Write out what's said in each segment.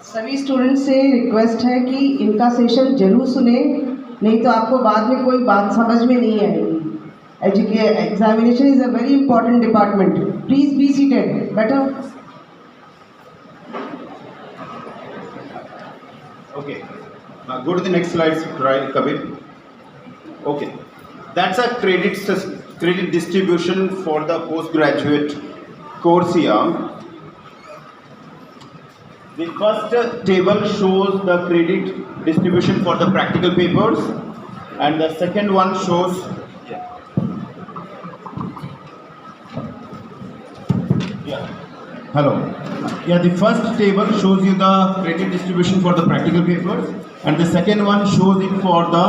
सभी स्टूडेंट्स से रिक्वेस्ट है कि इनका सेशन जरूर सुने, नहीं तो आपको बाद में कोई बात समझ में नहीं आएगी। Examination is a very important department. Please be seated. Better. Okay. Go to the next slide, Kabir. Okay. That's a credit distribution for the postgraduate course here. The first table shows the credit distribution for the practical papers, and the second one shows the first table shows you the credit distribution for the practical papers, and the second one shows it for the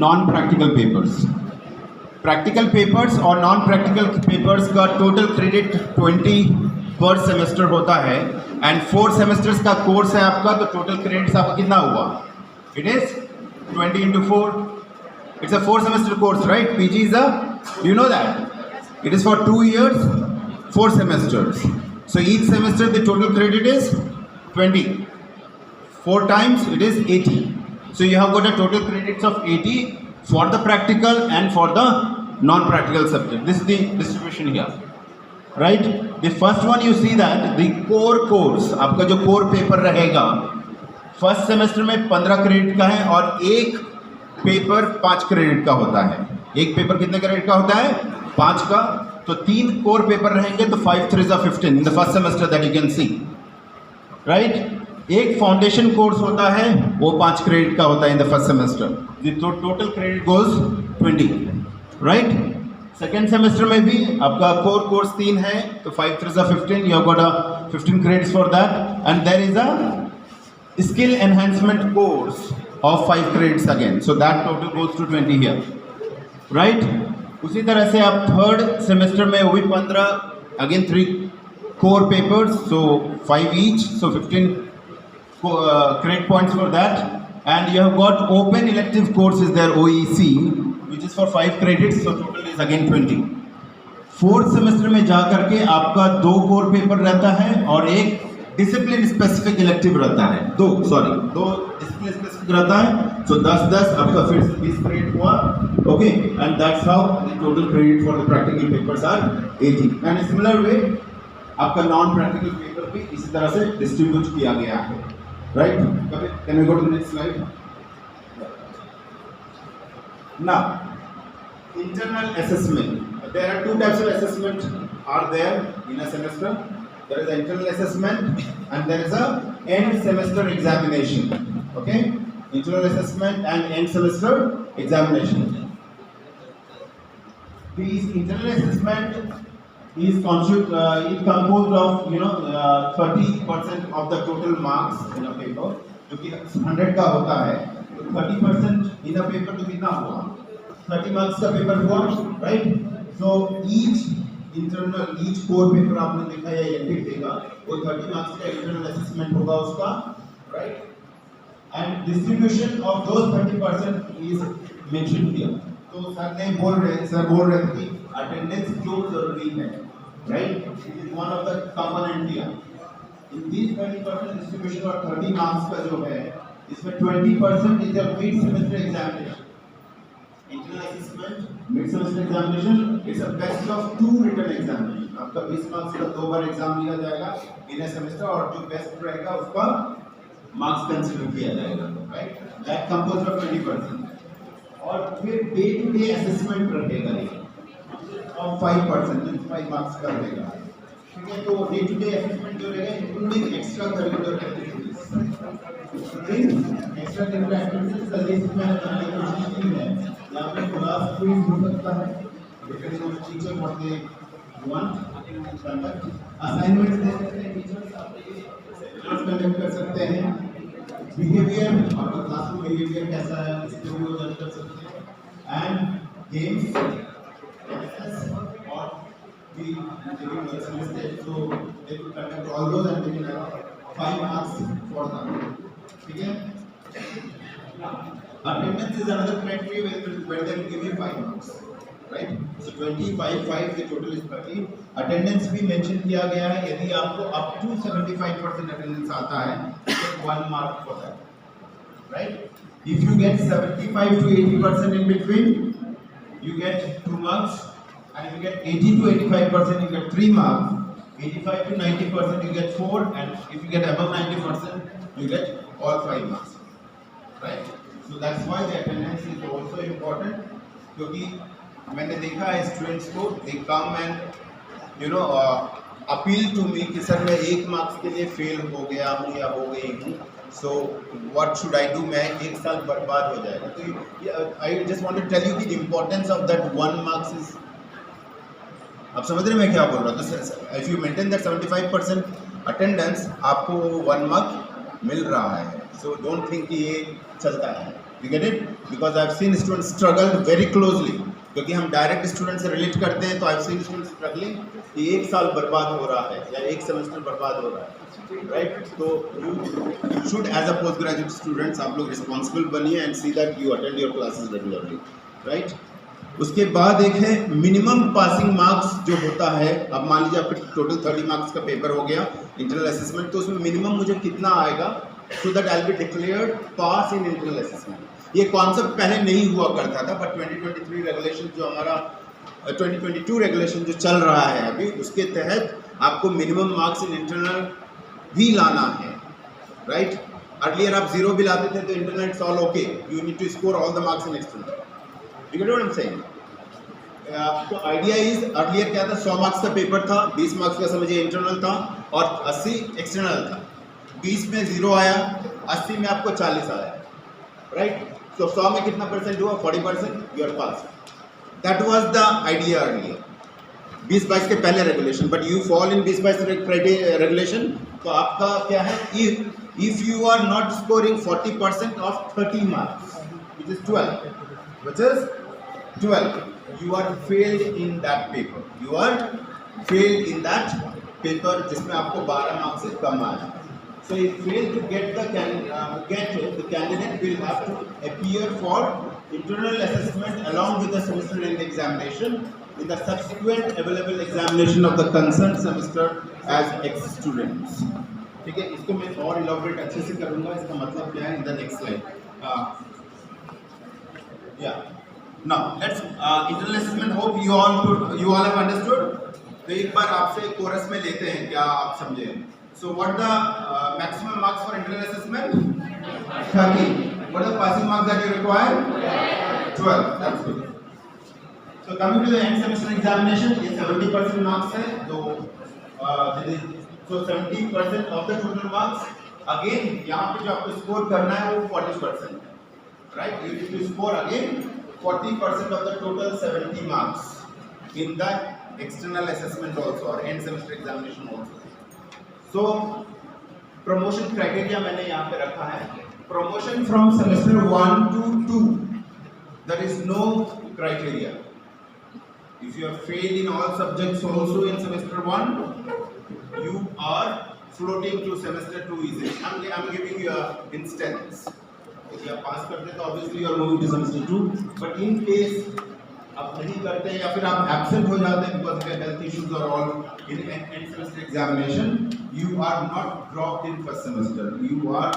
non-practical papers. Practical papers और non-practical papers का total credit 20 per semester होता है, and 4 semesters का course है आपका, तो total credits आपका कितना हुआ? It is 20 into 4. It's a 4 semester course, right? PG is you know that? It is for 2 years, 4 semesters. So each semester the total credit is 20. 4 times it is 80. So you have got a total credits of 80 for the practical and for the non-practical subject. This is the distribution here, right? The first one you see that the core course, आपका जो core paper रहेगा first semester में 15 credit का है और एक paper 5 credit का होता है। एक पेपर कितने क्रेडिट का होता है? 5 का। तो 3 कोर पेपर रहेंगे, तो 5 3 15 in the first semester, that you can see, right. एक फाउंडेशन कोर्स होता है, वो 5 क्रेडिट का होता है in the first semester. The total credit goes 20, right. Second semester में भी आपका कोर कोर्स 3 है, तो 5 3 15, you have got a 15 credits for that, and there is a skill enhancement course of 5 credits again, so that total goes to 20 here, right. उसी तरह से आप third semester में वो भी 15, again 3 core papers, so 5 each, so 15 credit points for that, and you have got open elective courses there, OEC, which is for 5 credits, so total is again 20. Fourth semester में जा करके आपका 2 core paper रहता है और एक discipline specific elective रहता है, 2 डिसिप्लिन स्पेसिफिक रहता है, सो 10 आपका फिर से 20 क्रेडिट हुआ, okay, and that's how the total credit for the practical papers are 80, and similar way आपका नॉन प्रैक्टिकल पेपर भी इसी तरह से डिस्ट्रीब्यूट किया गया है, right. Can we go to the next slide. Now internal assessment, there are 2 types of assessment are there in a semester. There is an internal assessment and there is a end semester examination, okay, internal assessment and end semester examination. This internal assessment is composed of 30% of the total marks in a paper, जो कि 100 का होता है, तो 30% in a paper तो कितना हुआ? 30 marks का पेपर हुआ, right. So each core paper आपने देखा या इलेक्टिव देगा, वो 30 मार्क्स का इंटरनल असेसमेंट होगा उसका, right. And distribution of those 30% is mention here. तो सर बोल रहे थे कि अटेंडेंस क्यों जरूरी है, right. It is one of the component here in this 30% distribution और 30 मार्क्स का जो है, इसमें 20% is a mid semester examination, internal assessment, mid semester examination. It's a best of 2 written examination. आपका 20 मार्क्स का 2 बार एग्जाम लिया जाएगा इन ए सेमेस्टर, और जो बेस्ट रहेगा उसका मार्क्स कंसीडर किया जाएगा, राइट। दैट कंपोज्ड ऑफ 20%, और फिर डे टू डे असेसमेंट रहेगा और 5%, 5 मार्क्स का रहेगा, ठीक है। तो डे टू डे असेसमेंट जो रहेगा including extra curricular activities, extra curricular activities का लिस्ट में बनाने की कोशिश की है। यहाँ पे क्लास क्विज हो सकता है, depending on teacher what they want, assignment दे सकते हैं टीचर्स, आप कंडक्ट कर सकते हैं, बिहेवियर, आपका क्लासरूम बिहेवियर कैसा है इसको भी जज कर सकते हैं, एंड गेम्स और भी semester, so they will conduct all those and they will have 5 marks for that, ठीक है। Attendance is another criteria where they will give you 5 marks. Right? So 25 the total is 30. Attendance भी mention किया गया है, यदि आपको up to 75% attendance आता है तो 1 mark for that, right? If you get 75 to 80% in between, you get 2 marks, and if you get 80 to 85%, you get 3 marks. 85 to 90%, you get 4, and if you get above 90%, you get all 5 marks, right? So that's why the attendance is also important, क्योंकि मैंने देखा है students को, they come and you know appeal to me कि sir मैं 1 marks के लिए fail हो गया हूँ या हो गई हूँ, so what should I do, मैं 1 साल बर्बाद हो जाएगा. तो I just want to tell you the importance of that 1 marks is, आप समझ रहे हैं मैं क्या बोल रहा हूँ? तो if you maintain that 75% attendance, आपको 1 मार्क मिल रहा है. सो डोंट थिंक कि ये चलता है. You get it? Because I have seen students struggle very closely, क्योंकि हम डायरेक्ट स्टूडेंट से रिलेट करते हैं. तो I have seen students struggling कि 1 साल बर्बाद हो रहा है या 1 सेमेस्टर बर्बाद हो रहा है, राइट? तो you should as a post graduate students, आप लोग रिस्पॉन्सिबल बनिए and see that you attend your classes regularly, right? उसके बाद एक है मिनिमम पासिंग मार्क्स जो होता है. अब मान लीजिए आपका टोटल 30 मार्क्स का पेपर हो गया इंटरनल असेसमेंट, तो उसमें मिनिमम मुझे कितना आएगा so that I will be declared pass in internal assessment. ये कॉन्सेप्ट पहले नहीं हुआ करता था, बट 2023 रेगुलेशन जो हमारा 2022 रेगुलेशन जो चल रहा है अभी, उसके तहत आपको मिनिमम मार्क्स इन इंटरनल भी लाना है, राइट? अर्लियर आप 0 भी लाते थे तो internal it's all okay, you need to score all the marks in external. You get what I'm saying? तो आइडिया इज, अर्लियर क्या था, 100 मार्क्स का पेपर था, 20 मार्क्स का समझिए इंटरनल था और 80 एक्सटर्नल था. 20 में 0 आया, 80 में आपको 40 आया, राइट? तो 100 में कितना परसेंट हुआ? 40%, you are pass. That was the idea earlier, 20-22 के पहले regulation. But you fall in 20-22 regulation, तो आपका क्या है, if you are not scoring 40% of 30 marks which is 12, which is 12, you are failed in that paper. You are failed in that paper जिसमें आपको 12 marks से कम आया. So if fail to get the candidate will have to appear for internal assessment along with the semester end examination in the subsequent available examination of the concerned semester as ex-students. ठीक है, इसको मैं और elaborate अच्छे से करूँगा. इसका मतलब क्या है in the next slide. Yeah. Now let's internal assessment. Hope you all have understood. तो एक बार आपसे कोरस में लेते हैं, क्या आप समझे? So what the maximum marks for internal assessment? 30. What are the passing marks that you require? 12. That's good. So coming to the end semester examination, ये 70% marks है. So 70% of the total marks. Again यहाँ पे जो आपको score करना है वो 40%. Right? You need to score again 40% of the total 70 marks in that external assessment also or end semester examination also. So promotion criteria मैंने यहाँ पे रखा है. Promotion from semester 1 to 2, there is no criteria. If you have failed in all subjects also in semester 1, you are floating to semester 2 easily. I'm giving you an instance. यदि आप पास करते हैं तो obviously you are moving to semester 2, but in case आप नहीं करते हैं या फिर आप एब्सेंट हो जाते हैं बिकॉज ऑफ हेल्थ इश्यूज और all in end semester examination, you are not dropped in first semester. You are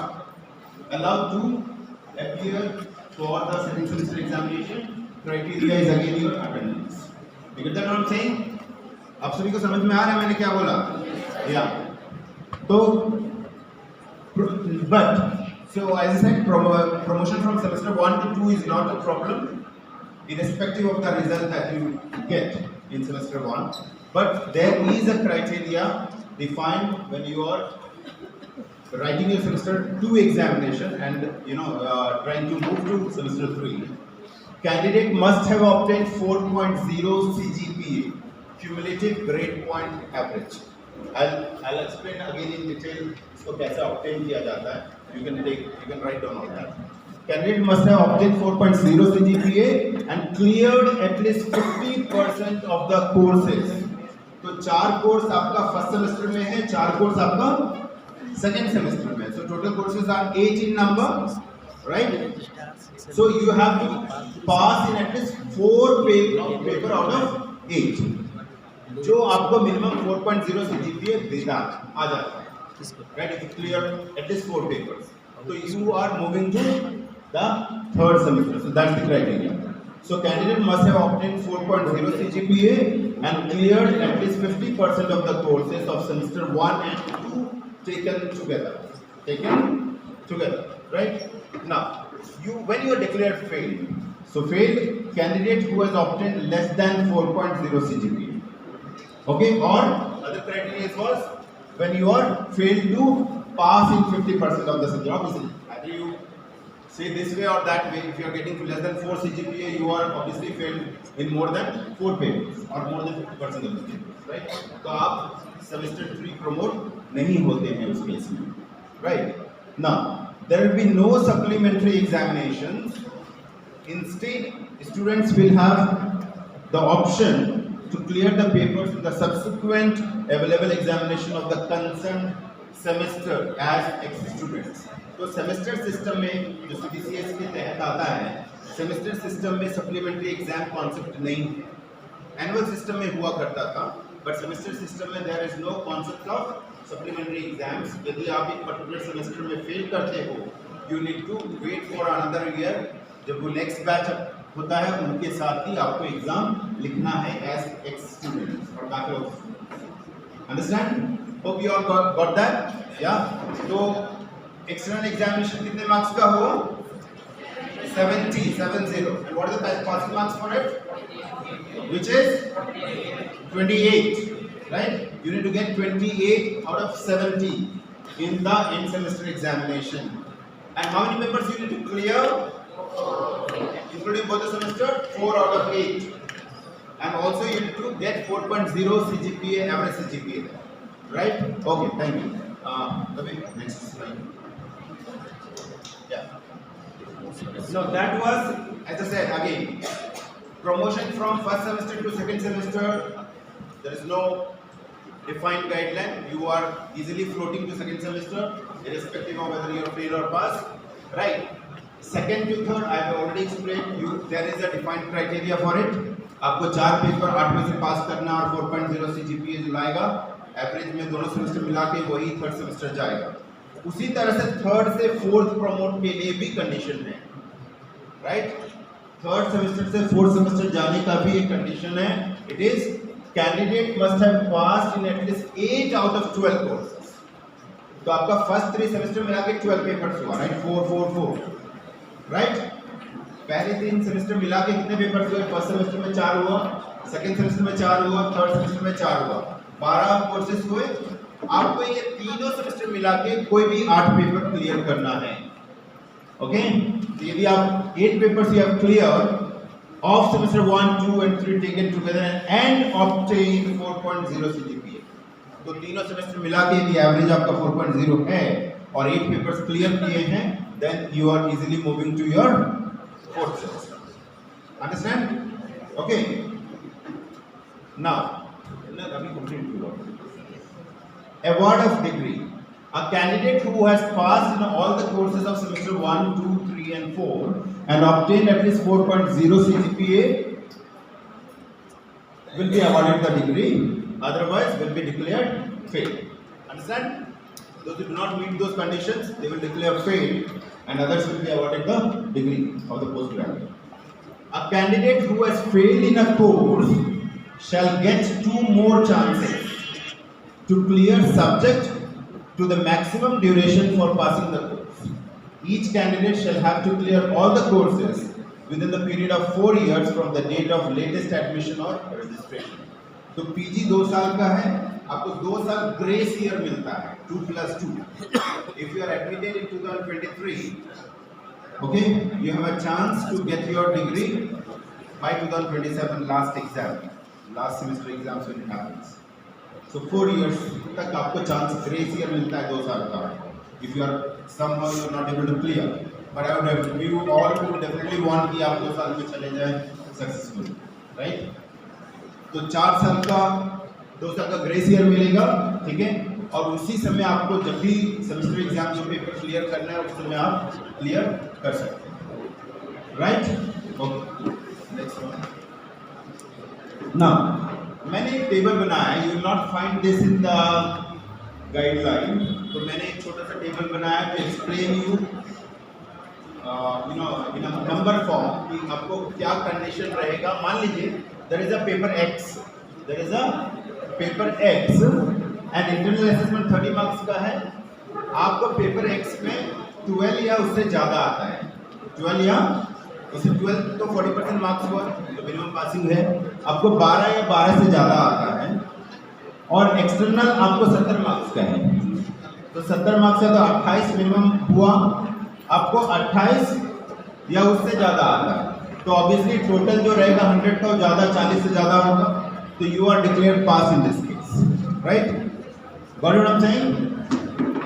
allowed to appear for the second semester examination. Criteria is again your attendance. You get that what I am saying? आप सभी को समझ में आ रहा है मैंने क्या बोला? या तो but so as I said, promotion from semester 1 to 2 is not a problem, irrespective of the result that you get in semester 1. But there is a criteria defined when you are writing your semester 2 examination and trying to move to semester 3. Candidate must have obtained 4.0 CGPA, cumulative grade point average. I'll explain again in detail इसको कैसे obtain किया जाता है. You can write down all that. Candidate must have obtained 4.0 CGPA and cleared at least 50% of the courses. तो 4 course आपका first semester में है, 4 course आपका सेकेंड सेमेस्टर में. So total courses are 8 in number right? So you have to pass in at least 4 paper out of 8, जो आपको minimum 4.0 से GPA देना आ जाता है, right? If you clear at least 4 papers, so you are moving to the 3rd semester. So that's the criteria. So candidate must have obtained 4.0 CGPA and cleared at least 50% of the courses of semester 1 and 2 taken together, right? Now, when you are declared failed, so failed candidate who has obtained less than 4.0 CGPA, okay, or other criteria is was when you are failed to pass in 50% of the subject. Obviously, either you say this way or that way. If you are getting less than 4 CGPA, you are obviously failed in more than 4 papers or more than 50% of the papers, right? तो आप semester 3 promote नहीं होते हैं उस case में, right? Now, there will be no supplementary examinations. Instead, students will have the option to clear the papers in the subsequent available examination of the concerned semester as ex-students. तो semester system में जो CBCS के तहत आता है, semester system में supplementary exam concept नहीं है. एनुअल सिस्टम में हुआ करता था, बट सेमेस्टर सिस्टम में there is no concept of supplementary exams. यदि आप एक पर्टिकुलर सेमेस्टर में फेल करते हो, you need to wait for another year. जब वो नेक्स्ट बैच होता है, उनके साथ ही आपको एग्जाम लिखना है एज एक्स स्टूडेंट और backlog. Understand? Hope you all got that. या तो एक्सटर्नल एग्जामिनेशन कितने मार्क्स का हो? 70. And what is the passing marks for it? Which is 28, right? You need to get 28 out of 70 in the end semester examination. And how many papers you need to clear? Including both the semester, 4 out of 8. And also you need to get 4.0 CGPA, average CGPA, right? Okay, thank you. Next slide. Yeah. Now that was, as I said again, promotion from first semester to second semester. There is no defined guideline. You are easily floating to second semester, irrespective of whether you are fail or pass, right? Second to third, I have already explained you. There is a defined criteria for it. आपको 4 paper 8 में से पास करना और 4.0 CGPA जो लाएगा, average में दोनों semester मिला के वही थर्ड सेमेस्टर जाएगा. उसी तरह से थर्ड से फोर्थ प्रमोट के लिए भी कंडीशन है, राइट? थर्ड सेमेस्टर से फोर्थ सेमेस्टर जाने का भी एक कंडीशन है. It is candidate must have passed in at least 8 out of 12 courses. तो आपका फर्स्ट 3 सेमेस्टर मिला के 12 पेपर्स हुआ, राइट? 4 4 4, राइट? पहले 3 सेमेस्टर मिला के कितने पेपर्स हुए? फर्स्ट सेमेस्टर में 4 हुआ, सेकंड सेमेस्टर में 4 हुआ, थर्ड सेमेस्टर में 4 हुआ, 12 कोर्सेज हुए. आपको ये तीनों सेमेस्टर मिला के कोई भी 8 पेपर क्लियर करना है. ओके, तो यदि आप 8 papers you have clear of semester 1, 2 and 3 taken together and obtain 4.0 CGPA, तो तीनों सेमेस्टर मिला के यदि एवरेज आपका 4.0 है और 8 पेपर्स क्लियर किए हैं, then you are easily moving to your fourth semester. Understand? Okay, now अभी कंप्लीट हुआ. Award of degree. A candidate who has passed in all the courses of semester 1, 2, 3 and 4 and obtained at least 4.0 CGPA will be awarded the degree, otherwise will be declared failed. Understand? Those who do not meet those conditions, they will declare failed and others will be awarded the degree of the postgraduate. A candidate who has failed in a course shall get 2 more chances to clear subject to the maximum duration for passing the course. Each candidate shall have to clear all the courses within the period of 4 years from the date of latest admission or registration. तो PG 2 साल का है, आपको 2 साल grace year मिलता है, 2+2. If you are admitted in 2023, okay, you have a chance to get your degree by 2027 last semester exams when it happens. So 4 years तक आपको चांस ग्रेस ईयर मिलता है 2 साल का. If you are somehow you are not able to clear, but I would you all would definitely want कि आप 2 साल में चले जाएं सक्सेसफुल, राइट? तो 4 साल का 2 साल का ग्रेस ईयर मिलेगा, ठीक है? और उसी समय आपको जब भी सेमेस्टर एग्जाम जो पेपर क्लियर करना है उस समय आप क्लियर कर सकते हैं, right. Okay, next one. Now मैंने एक टेबल बनाया, you will not find this in the guideline. तो मैंने एक छोटा सा टेबल बनाया to explain you in number form कि आपको क्या कंडीशन रहेगा। मान लीजिए there is a paper X, there is a paper X and internal assessment 30 marks का है। आपको पेपर एक्स में 12 या उससे ज़्यादा आता है, 12 या उससे 12 तो 40% मार्क्स हुआ तो मिनिमम पासिंग है। आपको 12 या 12 से ज़्यादा आता है और एक्सटर्नल आपको 70 मार्क्स का है, तो 70 मार्क्स है तो 28 मिनिमम हुआ। आपको 28 या उससे ज़्यादा आता है तो ऑब्वियसली टोटल जो रहेगा 100 का ज़्यादा 40 से ज़्यादा होगा, तो you are declared pass in this case, right. Got it I am saying.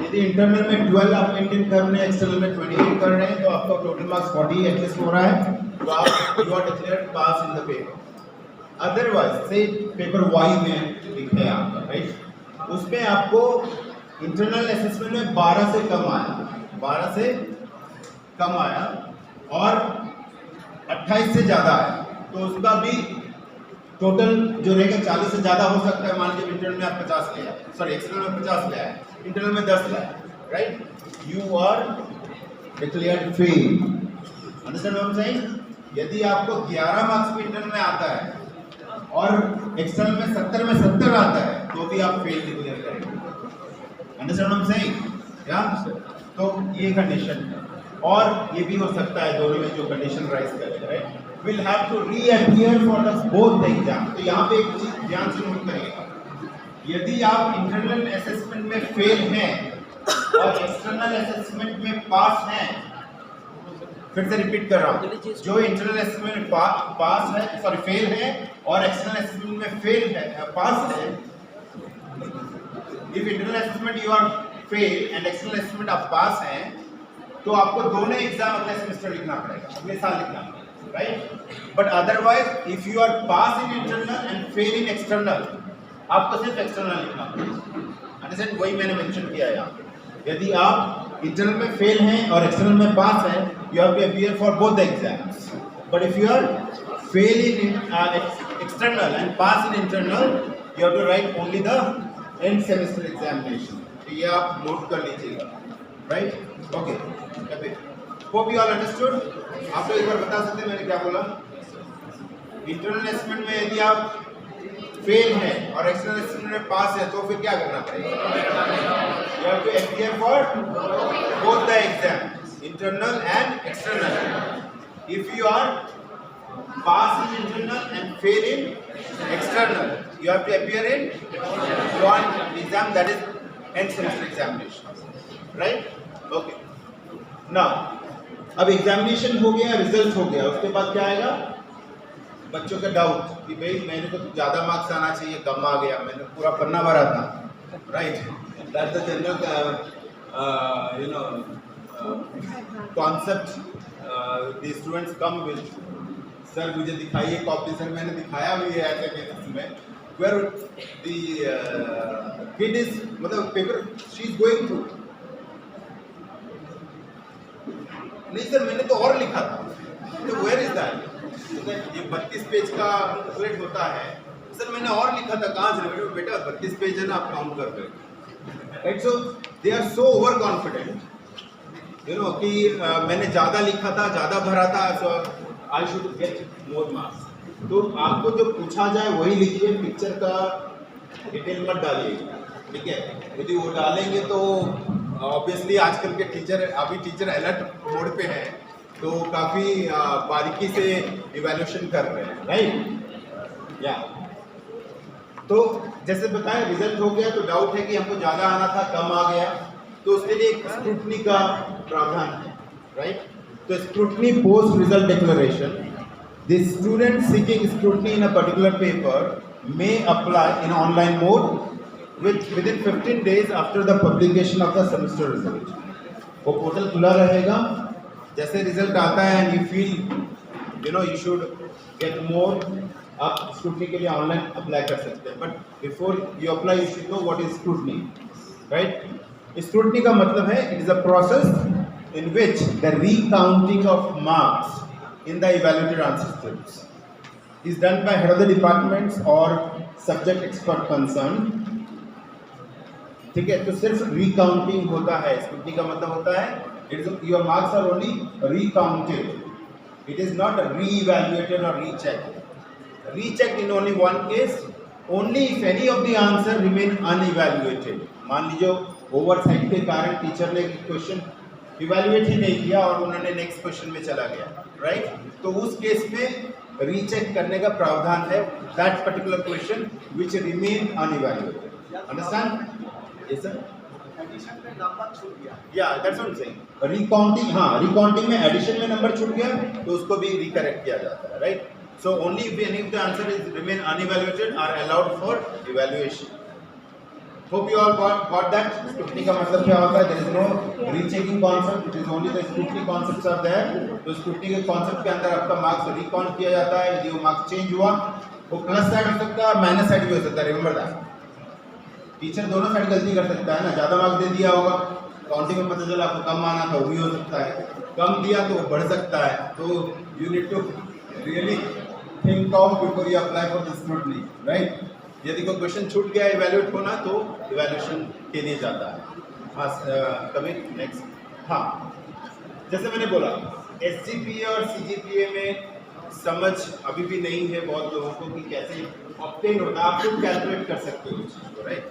यदि इंटरनल में 12 आप मेंटेन कर रहे हैं, एक्सटर्नल में 28 कर रहे हैं, तो आपका टोटल मार्क्स 40 एटलीस्ट हो रहा है, तो आप you are declared pass in the paper. Otherwise से पेपर वाई में लिखे हैं आपका, राइट, उसमें आपको इंटरनल असेसमेंट में 12 से कम आया, 12 से कम आया और 28 से ज़्यादा आया, तो उसका भी टोटल जो रहेगा 40 से ज़्यादा हो सकता है। मान लीजिए इंटरनल में आप 50 ले आए, सॉरी एक्सटर्नल में 50 ले आए, इंटरनल में 10 ले आए, right, you are declared fail. Understand what I am saying. यदि आपको 11 मार्क्स भी इंटरनल में आता है और एक्सटर्नल में 70 में 70 आता है, तो भी आप फेल डिक्लेयर करेंगे। Understand what I am saying, या तो ये कंडीशन है। और ये भी हो सकता है दोनों में जो कंडीशन राइज करेगा, right, will have to reappear for the both the exam. तो यहाँ पे एक चीज ध्यान से नोट करिएगा, यदि आप इंटरनल असेसमेंट में फेल हैं और एक्सटर्नल असेसमेंट में पास हैं, फिर से रिपीट कर रहा हूँ, जो इंटरनल असेसमेंट में पास है, सॉरी फेल है और एक्सटर्नल असेसमेंट में फेल है, पास है, if internal assessment you are fail and external assessment आप पास हैं, तो आपको दोनों एग्जाम अगले सेमेस्टर लिखना पड़ेगा, अगले साल लिखना पड़ेगा, right. But otherwise if you are pass in internal and fail in external, आपको सिर्फ एक्सटर्नल लिखना पड़ेगा। अंडरस्टैंड, वही मैंने मेंशन किया है यहाँ। यदि आप इंटरनल में फेल हैं और एक्सटर्नल में पास हैं, you have to appear for both the exams. But if you are fail in external and pass in internal, you have to write only the end semester examination. तो ये आप note कर लीजिएगा, right. Okay, hope you all understood. आप लोग एक बार बता सकते हैं मैंने क्या बोला। इंटरनल असेसमेंट में यदि आप फेल हैं और एक्सटर्नल असेसमेंट में पास है, तो फिर क्या करना पड़ेगा? You have to appear for both the exam, internal and external. If you are pass in internal and fail in external, you have to appear in one exam, that is end semester examination, right? Okay. Now, अब examination हो गया, result हो गया, उसके बाद क्या आएगा? बच्चों का डाउट कि भाई मैंने तो ज़्यादा मार्क्स आना चाहिए, कम आ गया, मैंने पूरा पन्ना भरा था, right? That's the general you know concept the students come with. Sir मुझे दिखाइए कॉपी। सर मैंने दिखाया भी है ऐसे केसेस में where the kid is, मतलब paper she is going through, नहीं सर मैंने तो और लिखा था, तो where is that? ये 32 पेज का बुकलेट होता है, सर मैंने और लिखा था, कहाँ से? बेटा 32 पेज है ना, आप काउंट कर रहे, right? So they are so over confident you know कि मैंने ज़्यादा लिखा था, ज़्यादा भरा था, so I should get more marks. तो आपको जो पूछा जाए वही लिखिए, पिक्चर का डिटेल मत डालिए, ठीक है? यदि वो डालेंगे तो ऑब्वियसली आजकल के टीचर, अभी टीचर अलर्ट मोड पे हैं, तो काफ़ी बारीकी से इवैल्यूएशन कर रहे हैं, राइट? या तो जैसे बताएं रिजल्ट हो गया, तो डाउट है कि हमको ज़्यादा आना था, कम आ गया, तो उसके लिए एक स्क्रूटनी का प्रावधान है, राइट? तो scrutiny post result declaration, the student seeking scrutiny in a particular paper may apply in online mode within 15 days after the publication of the semester result. वो पोर्टल खुला रहेगा, जैसे रिजल्ट आता है and you feel you should get more, आप scrutiny के लिए online apply कर सकते हैं, but before you apply you should know what is scrutiny, right. Scrutiny का मतलब है it is a process in which the recounting of marks in the evaluated answer scripts is done by head of the departments or subject expert concerned। ठीक है, तो सिर्फ recounting होता है। Scrutiny का मतलब होता है it is your marks are only recounted, it is not re-evaluated or rechecked। Rechecked in only one case, only if any of the answer remain unevaluated। मान लीजिए ओवरसाइट के कारण टीचर ने क्वेश्चन इवैल्यूएट ही नहीं किया और उन्होंने नेक्स्ट क्वेश्चन में चला गया, राइट, तो उस केस में रीचेक करने का प्रावधान है that particular question which remain unevaluated. Understand? Yes sir. Addition में नंबर छूट गया, या that's what I am saying. Recounting, हाँ, रिकाउंटिंग में एडिशन में नंबर छूट गया तो उसको भी रिकरेक्ट किया जाता है, right. So only if any of the answer is remain unevaluated are allowed for evaluation. Hope you all got that। Scrutiny का मतलब क्या होता है? There is no rechecking concept, it is only the scrutiny concepts are there। तो scrutiny के concept के अंदर आपका मार्क्स रिकाउंट किया जाता है। यदि वो मार्क्स चेंज हुआ वो प्लस साइड हो सकता है, माइनस साइड भी हो सकता है। Remember that. टीचर दोनों साइड गलती कर सकता है ना, ज़्यादा मार्क्स दे दिया होगा, काउंटिंग में पता चला आपको कम आना था, वो भी हो सकता है। कम दिया तो बढ़ सकता है। तो you need to really think of before you apply for the scrutiny, right. यदि कोई क्वेश्चन छूट गया इवैल्यूएट होना तो इवैल्यूएशन के लिए जाता है। हाँ, कभी नेक्स्ट। हाँ, जैसे मैंने बोला एसजीपीए और सीजीपीए में समझ अभी भी नहीं है बहुत लोगों को कि कैसे ऑब्टेन होता है। आप खुद कैलकुलेट कर सकते हो उस चीज़ को, राइट।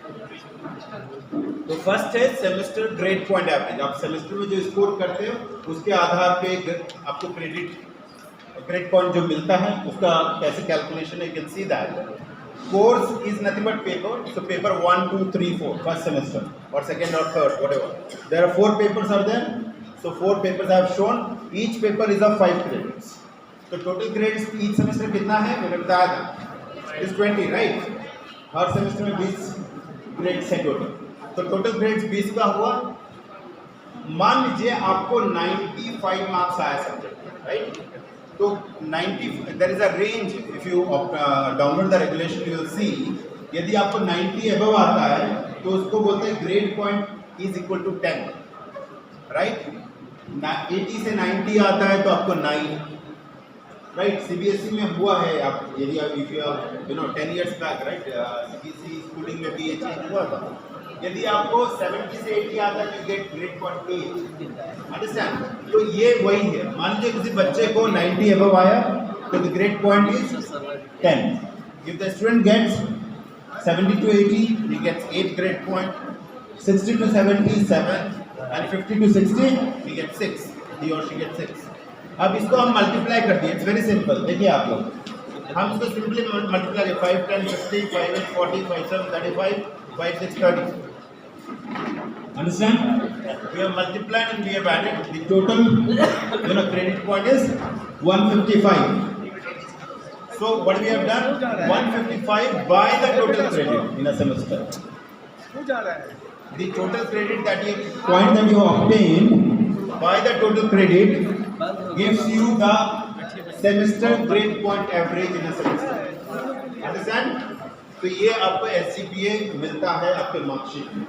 तो फर्स्ट है सेमेस्टर ग्रेड पॉइंट एवरेज। आप सेमेस्टर में जो स्कोर करते हो उसके आधार पे आपको ग्रेड पॉइंट जो मिलता है उसका कैसे कैलकुलेशन है, you can see that. Course is nothing but paper, so paper 1, 2, 3, 4 first semester or second or third, whatever. There are 4 papers are there, so 4 papers I have shown. Each paper is of 5 credits. So total grades each semester कितना है मैंने बताया था, is 20, right? Her semester में 20 grades है total. तो total grades 20 का हुआ। मान लीजिए आपको 95 मार्क्स आया सब्जेक्ट में, राइट। तो 90, there is a range, if you download the regulation you will see, यदि आपको 90 अबव आता है तो उसको बोलते हैं grade point is equal to 10, right. 80 से 90 आता है तो आपको 9, राइट। सीबीएसई में हुआ है, आप यदि आप if you know 10 years back, right, CBSE schooling में भी ये चेंज हुआ था। यदि आपको 70 से 80 आता है तो गेट ग्रेड पॉइंट 8, अंडरस्टैंड। तो ये वही है। मान लीजिए किसी बच्चे को 90 अबव आया तो the grade point is 10। If the student gets 70 to 80 he gets 8 grade point, 60 to 70 7, and 50 to 60 he gets 6, he or she gets 6। अब इसको हम मल्टीप्लाई कर दिए, इट्स वेरी सिंपल। देखिए आप लोग, हम इसको simply multiply 5 10 50 5 8 40 5 7 35 5 6 30। Understand? We have multiplied and we have added the total, credit point is 155. So what we have done, 155 by the total credit in a semester. The total credit that you point that you obtained by the total credit gives you the semester grade point average in a semester. Understand? तो ये आपको SGPA मिलता है आपके marksheet में।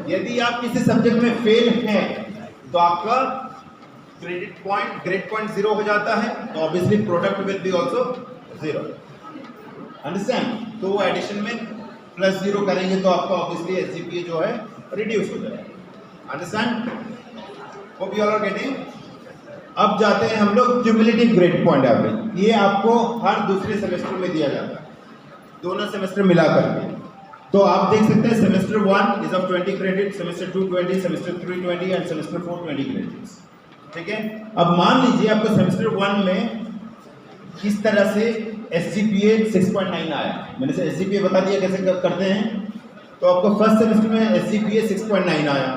यदि आप किसी सब्जेक्ट में फेल हैं तो आपका ग्रेड पॉइंट 0 हो जाता है, तो obviously product will be also 0। Understand? तो वो एडिशन में प्लस 0 करेंगे तो आपका ऑब्वियसली एसजीपीए जो है रिड्यूस हो जाएगा। Understand? Hope you all are getting. अब जाते हैं हम लोग क्यूमुलेटिव ग्रेड पॉइंट एवरेज। ये आपको हर दूसरे सेमेस्टर में दिया जाता है, दोनों सेमेस्टर मिला करके। तो आप देख सकते हैं semester 1 is of 20 credit, semester 2 20, semester 3 20 end semester 4 20 credits. ठीक है। अब मान लीजिए आपको सेमेस्टर 1 में किस तरह से एसजीपीए 6.9 आया। मैंने से एसजीपीए बता दिया कैसे करते हैं। तो आपको फर्स्ट सेमेस्टर में एसजीपीए 6.9 आया,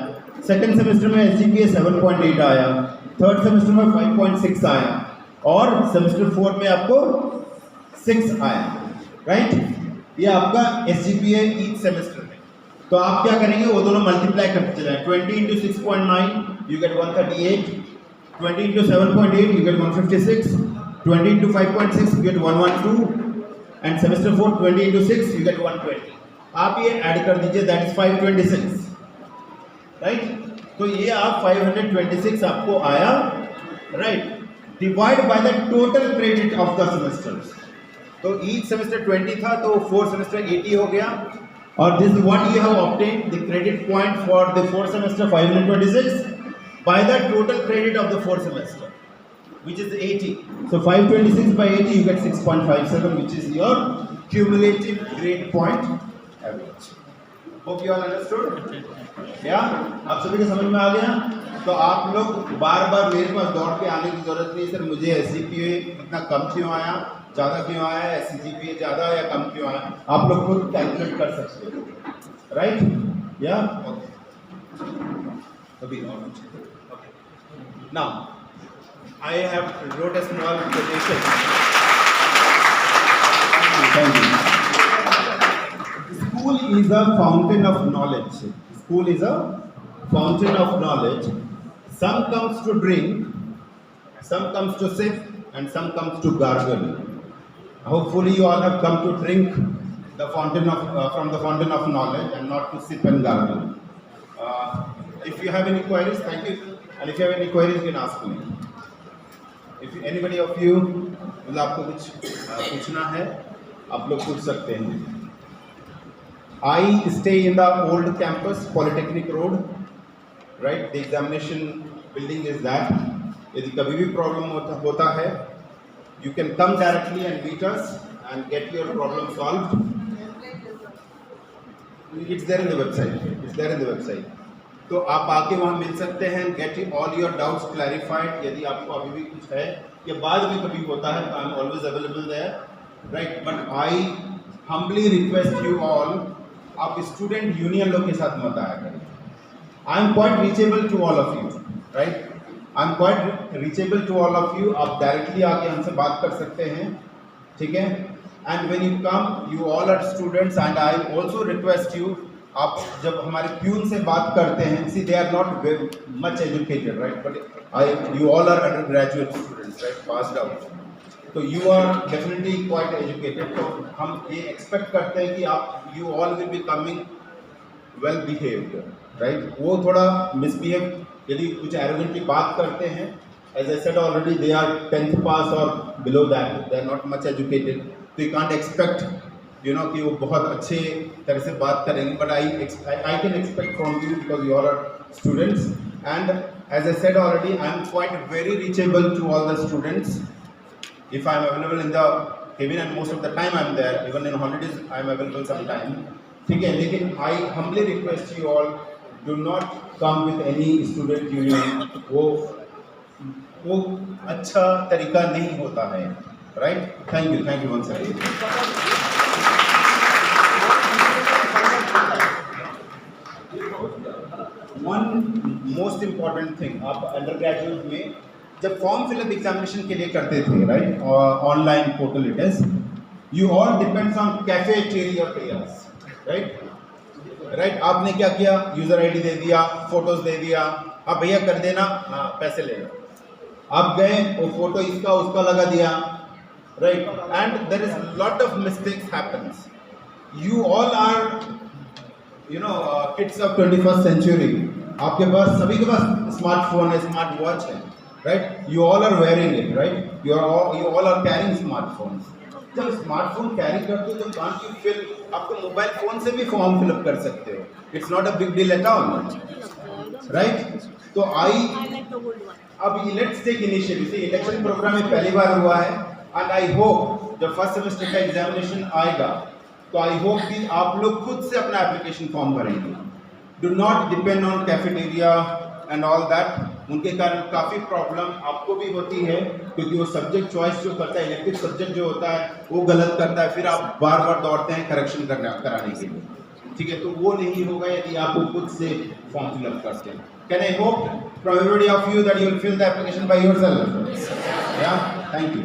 सेकंड सेमेस्टर में एसजीपीए 7.8 आया, थर्ड सेमेस्टर में 5.6 आया और सेमेस्टर 4 में आपको 6 आया, राइट। ये आपका एसजीपीए ईच सेमेस्टर में। तो आप क्या करेंगे, वो दोनों मल्टीप्लाई करते चले। 20 into 6.9 you get 138, 20 into 7.8 you get 156, 20 into 5.6 you get 112 and semester 4 20 into 6 you get 120। आप ये ऐड कर दीजिए, दैट इज 526। राइट? तो ये आप 526 आपको आया, right? Divide by the total credit of the semesters. तो ईच सेमेस्टर 20 था, तो 4 सेमेस्टर 80 हो गया, और this what you have obtained the credit point for the 4 semester 526 by the total credit of the 4 semester, which is 80. So 526 by 80 you get 6.57, which is your cumulative grade point average. Hope you all understood? Yeah? आप सभी को समझ में आ गया? तो आप लोग बार बार मेरे पास दौड़ के आने की जरूरत नहीं, सर मुझे SGPA इतना कम क्यों आया, ज़्यादा क्यों आया, SGPA ज़्यादा या कम क्यों आया, आप लोग खुद कैलकुलेट कर सकते हो, राइट? या अभी now I have wrote a small quotation. Thank you. School is a fountain of knowledge. School is a fountain of knowledge. Some comes to drink, some comes to sip, and some comes to gargle. Hopefully, you all have come to drink the fountain of from the fountain of knowledge and not to sip and gargle. If you have any queries, thank you. And if you have any queries, you can ask me. If anybody of you मतलब आपको कुछ पूछना है, आप लोग पूछ सकते हैं। I stay in the old campus, Polytechnic Road, right? The examination building is that. यदि कभी भी प्रॉब्लम होता है, you can come directly and meet us and get your problem solved. It's there in the website. It's there in the website. तो आप आके वहाँ मिल सकते हैं, get all your doubts clarified. यदि आपको अभी भी कुछ है या बाद में कभी होता है, तो I am always available there, right? But I humbly request you all, आप स्टूडेंट यूनियन लोग के साथ मत आया करें। I am quite reachable to all of you, right? I am quite reachable to all of you. आप directly आके हमसे बात कर सकते हैं, ठीक है? And when you come, you all are students and I also request you, आप जब हमारे प्यून से बात करते हैं, see they are not much educated, right? But you all are under graduate students, right? Passed out, तो you are definitely quite educated. तो हम ये एक्सपेक्ट करते हैं कि आप you all will be coming well behaved, right? वो थोड़ा मिसबिहेव यदि कुछ एरोगेंटली बात करते हैं, as I said already, they are 10th pass और below that, they are not much educated, तो यू कांट एक्सपेक्ट कि वो बहुत अच्छे तरह से बात करेंगे। But I can expect from you because you are students, and as I said already, I am quite very reachable to all the students. If I am available in the cabin, and most of the time I am there, even in holidays I am available some time, ठीक है? लेकिन I humbly request you all, do not come with any student union. वो अच्छा तरीका नहीं होता है, right? Thank you once again. One most important thing, आप अंडर ग्रेजुएट में जब फॉर्म फिलअप एग्जामिनेशन के लिए करते थे, right? Online portal it is, you all depends on cafeterias, right? आपने क्या किया? यूजर आईडी दे दिया, फोटोज दे दिया, आप भैया कर देना, हाँ पैसे ले लो। आप गए, वो फोटो इसका उसका लगा दिया, right? And there is lot of mistakes happens. You all are kids of 21st century. आपके पास, सभी के पास स्मार्टफोन है, स्मार्ट वॉच है, right? You all are wearing it, right? You all are carrying smartphones. जब स्मार्टफोन कैरी करते हो, तो कांट यू फिल, आपको मोबाइल फोन से भी फॉर्म फिलअप कर सकते हो, it's not a big deal at all, right? तो अब let's take initiative. Election program में पहली बार हुआ है, एंड आई होप जब फर्स्ट सेमेस्टर का एग्जामिनेशन आएगा, तो आई होप कि आप लोग खुद से अपना एप्लीकेशन फॉर्म भरेंगे। Do not depend on cafeteria and all that. उनके कारण काफ़ी प्रॉब्लम आपको भी होती है, क्योंकि वो सब्जेक्ट चॉइस जो करता है, इलेक्टिव सब्जेक्ट जो होता है, वो गलत करता है, फिर आप बार बार दौड़ते हैं करेक्शन कराने के लिए, ठीक है? तो वो नहीं होगा यदि आप खुद से फॉर्म फिलअप करते हैं। Can I hope from everybody of you that you will fill the application by yourself? या, थैंक यू।